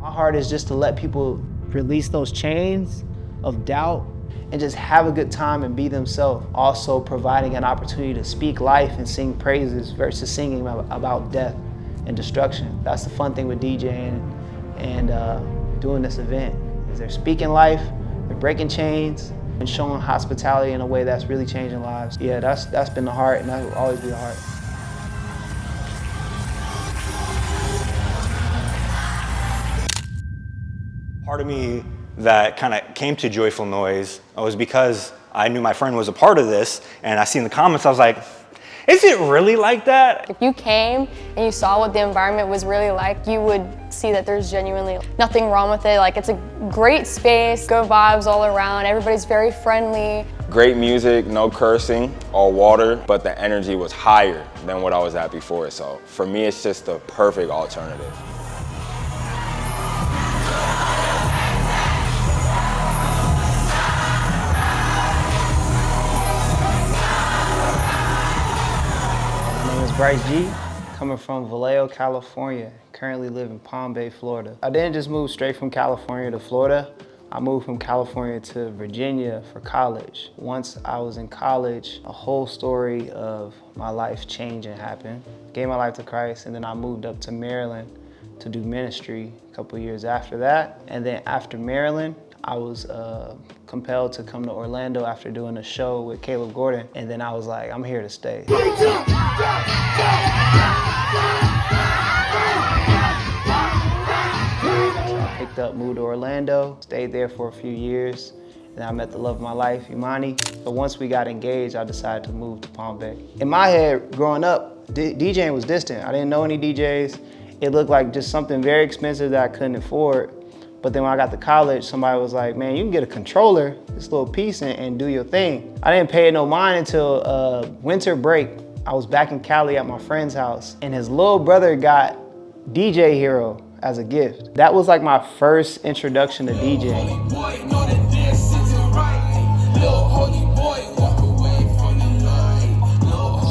My heart is just to let people release those chains of doubt and just have a good time and be themselves. Also providing an opportunity to speak life and sing praises versus singing about death and destruction. That's the fun thing with DJing and doing this event, is they're speaking life, they're breaking chains, and showing hospitality in a way that's really changing lives. Yeah, that's been the heart, and that will always be the heart. Part of me that kind of came to Joyful Noise was because I knew my friend was a part of this, and I see in the comments, I was like, is it really like that? If you came and you saw what the environment was really like, you would see that there's genuinely nothing wrong with it. Like, it's a great space, good vibes all around, everybody's very friendly. Great music, no cursing, all water, but the energy was higher than what I was at before. So for me, it's just the perfect alternative. My name is Bryce G, coming from Vallejo, California. Currently live in Palm Bay, Florida. I didn't just move straight from California to Florida. I moved from California to Virginia for college. Once I was in college, a whole story of my life changing happened. Gave my life to Christ, and then I moved up to Maryland to do ministry a couple years after that. And then after Maryland, I was compelled to come to Orlando after doing a show with Caleb Gordon. And then I was like, I'm here to stay. I picked up, moved to Orlando, stayed there for a few years. And I met the love of my life, Imani. But once we got engaged, I decided to move to Palm Bay. In my head, growing up, DJing was distant. I didn't know any DJs. It looked like just something very expensive that I couldn't afford. But then when I got to college, somebody was like, man, you can get a controller, this little piece, and do your thing. I didn't pay it no mind until winter break. I was back in Cali at my friend's house, and his little brother got DJ Hero as a gift. That was like my first introduction to DJing.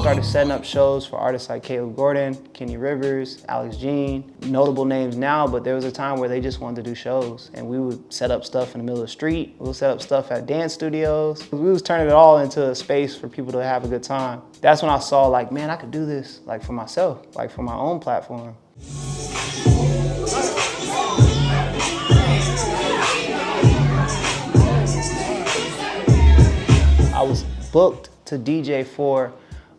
Started setting up shows for artists like Caleb Gordon, Kenny Rivers, Alex Jean, notable names now, but there was a time where they just wanted to do shows, and we would set up stuff in the middle of the street. We would set up stuff at dance studios. We was turning it all into a space for people to have a good time. That's when I saw, like, man, I could do this, like, for myself, like, for my own platform. I was booked to DJ for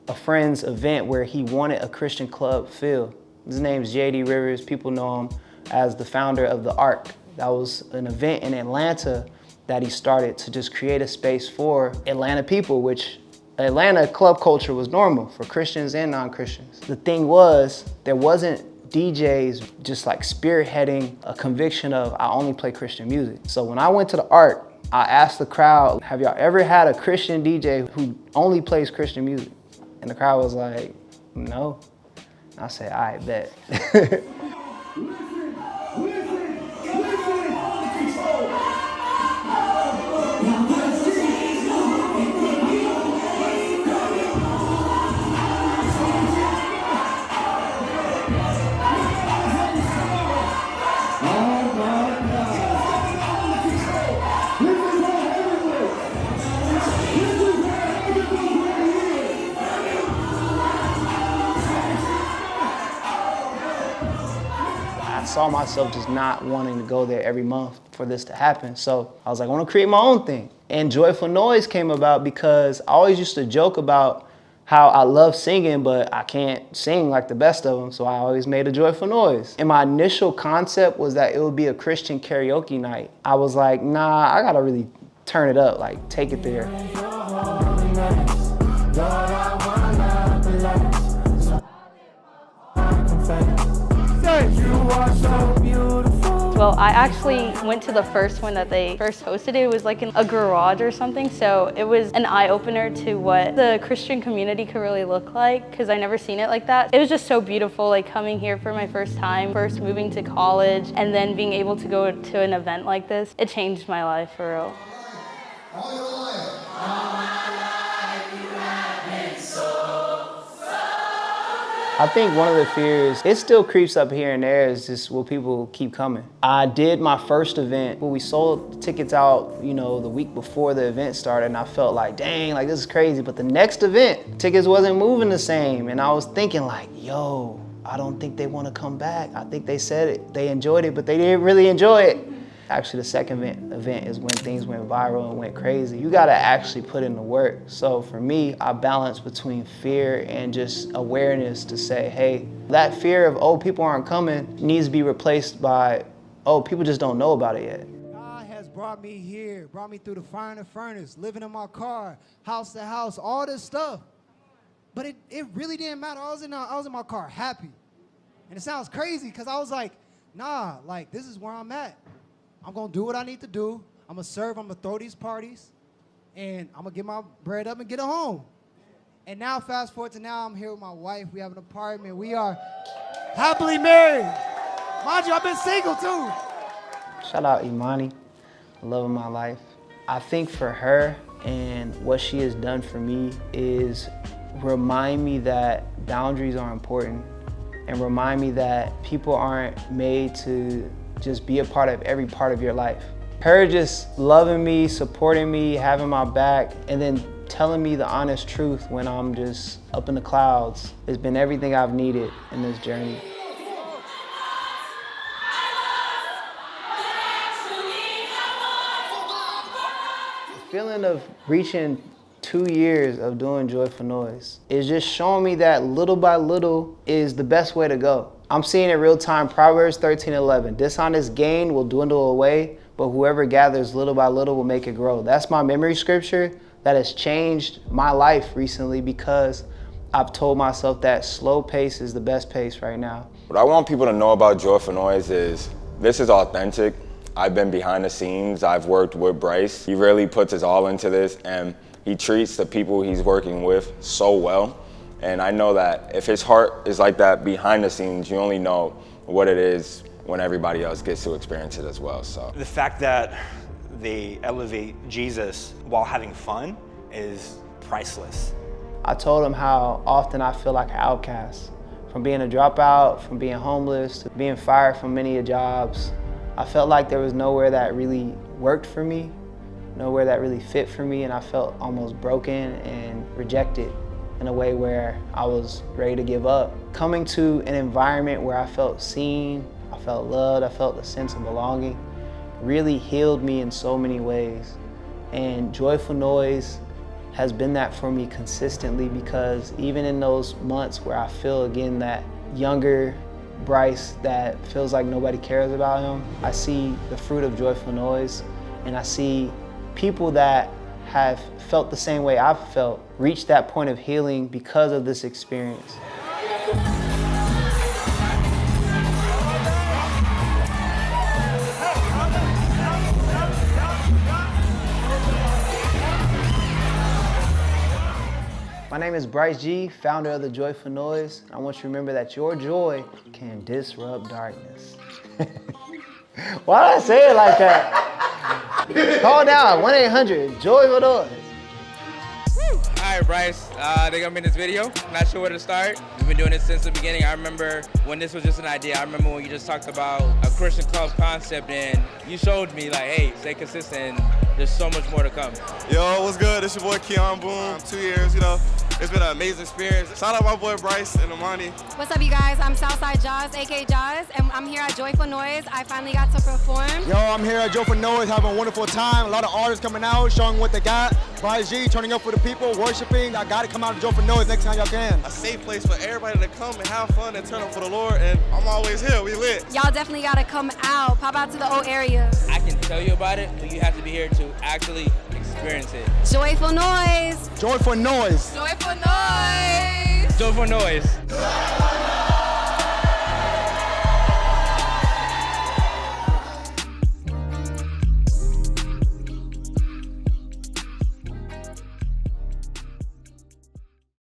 a friend's event where he wanted a Christian club feel. His name's JD Rivers. People know him as the founder of The Ark. That was an event in Atlanta that he started to just create a space for Atlanta people, which Atlanta club culture was normal for Christians and non-Christians. The thing was, there wasn't DJs just like spearheading a conviction of, I only play Christian music. So when I went to The Ark, I asked the crowd, have y'all ever had a Christian DJ who only plays Christian music? And the crowd was like, no. I said, all right, bet. I saw myself just not wanting to go there every month for this to happen. So I was like, I want to create my own thing. And Joyful Noise came about because I always used to joke about how I love singing, but I can't sing like the best of them. So I always made a Joyful Noise. And my initial concept was that it would be a Christian karaoke night. I was like, nah, I gotta really turn it up, like take it there. Well, I actually went to the first one that they first hosted. It was like in a garage or something, so it was an eye-opener to what the Christian community could really look like, because I never seen it like that. It was just so beautiful, like coming here for my first time, first moving to college, and then being able to go to an event like this. It changed my life for real. All your life. All my life you have been so, so good. I think one of the fears, it still creeps up here and there, is just will people keep coming? I did my first event, but we sold tickets out, you know, the week before the event started, and I felt like, dang, like this is crazy. But the next event, tickets wasn't moving the same. And I was thinking like, yo, I don't think they want to come back. I think they said it, they enjoyed it, but they didn't really enjoy it. Actually, the second event is when things went viral and went crazy. You gotta actually put in the work. So for me, I balance between fear and just awareness to say, hey, that fear of, oh, people aren't coming needs to be replaced by, oh, people just don't know about it yet. God has brought me here, brought me through the fire and the furnace, living in my car, house to house, all this stuff. But it really didn't matter. I was in my car happy. And it sounds crazy because I was like, nah, like this is where I'm at. I'm gonna do what I need to do. I'm gonna serve, I'm gonna throw these parties, and I'm gonna get my bread up and get it home. And now, fast forward to now, I'm here with my wife. We have an apartment. We are happily married. Mind you, I've been single too. Shout out Imani, the love of my life. I think for her and what she has done for me is remind me that boundaries are important and remind me that people aren't made to just be a part of every part of your life. Her just loving me, supporting me, having my back, and then telling me the honest truth when I'm just up in the clouds has been everything I've needed in this journey. The feeling of reaching 2 years of doing Joyful Noize is just showing me that little by little is the best way to go. I'm seeing it real time, Proverbs 13:11. Dishonest gain will dwindle away, but whoever gathers little by little will make it grow. That's my memory scripture that has changed my life recently because I've told myself that slow pace is the best pace right now. What I want people to know about Joyful Noize is this is authentic. I've been behind the scenes. I've worked with Bryce. He really puts his all into this, and he treats the people he's working with so well. And I know that if his heart is like that behind the scenes, you only know what it is when everybody else gets to experience it as well. So The fact that they elevate Jesus while having fun is priceless. I told him how often I feel like an outcast. From being a dropout, from being homeless, to being fired from many jobs. I felt like there was nowhere that really worked for me, nowhere that really fit for me, and I felt almost broken and rejected in a way where I was ready to give up. Coming to an environment where I felt seen, I felt loved, I felt a sense of belonging, really healed me in so many ways. And Joyful Noize has been that for me consistently because even in those months where I feel again that younger Bryce that feels like nobody cares about him, I see the fruit of Joyful Noize and I see people that have felt the same way I've felt, reach that point of healing because of this experience. My name is Bryce G, founder of the Joyful Noize. I want you to remember that your joy can disrupt darkness. Why did I say it like that? Call now, 1-800-JOYFUL NOIZE. All right, Bryce, I think I'm in this video. Not sure where to start. We've been doing this since the beginning. I remember when this was just an idea. I remember when you just talked about a Christian club concept and you showed me like, hey, stay consistent. There's so much more to come. Yo, what's good? It's your boy Keon Boom. 2 years, it's been an amazing experience. Shout out my boy Bryce and Imani. What's up, you guys? I'm Southside Jaws, aka Jaws, and I'm here at Joyful Noize. I finally got to perform. Yo, I'm here at Joyful Noize, having a wonderful time. A lot of artists coming out, showing what they got. Bryce G turning up for the people, worshiping. I gotta come out to Joyful Noize next time y'all can. A safe place for everybody to come and have fun and turn up for the Lord, and I'm always here. We lit. Y'all definitely gotta come out, pop out to the old area. I can tell you about it, but you have to be here to actually experience it. Joyful Noize. Joyful Noize. Joyful Noize. Joyful Noize.